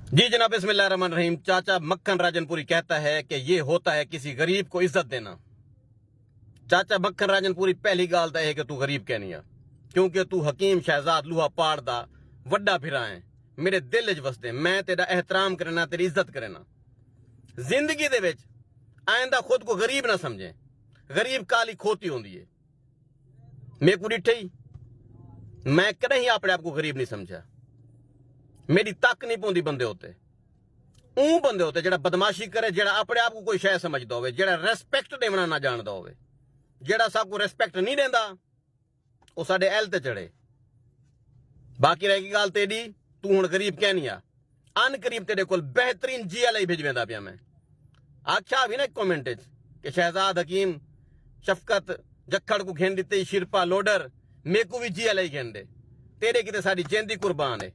जी जनाब, बिस्मिल्लाहिर्रहमानिर्रहीम। चाचा मक्खन राजनपुरी कहता है कि ये होता है किसी गरीब को इज्जत देना। चाचा मक्खन राजनपुरी पहली गाल तो है कि तू गरीब कहनी है, क्योंकि तू हकीम शहजाद लूहा पाड़ दा वड्डा फिरा है, मेरे दिल च वसदे। मैं तेरा एहतराम करना, तेरी इज्जत करना। जिंदगी दे विच आइंदा खुद को गरीब ना समझे। गरीब काली खोती होंदी है। मेरे को डिठे ही मैं कदें ही अपने आप को गरीब नहीं समझा। मेरी तक नहीं पौंदी बंदे होते बंदे होते जेड़ा बदमाशी करे, जेड़ा अपने आप को कोई शय समझदा होवे, जेड़ा रेस्पेक्ट देना ना जानदा होवे, जेड़ा सबको रेस्पेक्ट नहीं देंदा वो साडे एल ते चढ़े। बाकी रहेगी गाल तेरी, तू हुण गरीब कहनी आ। अन गरीब तेरे कोल बेहतरीन GLI भिजवेंदा पिया। मैं आख्या भी ना कॉमेंट कि शहजाद हकीम शफकत जखड़ को घेन दिते, शिरपा लोडर मेरे को भी GLI घेन दे। तेरे किते साडी जिंदी कुर्बान है।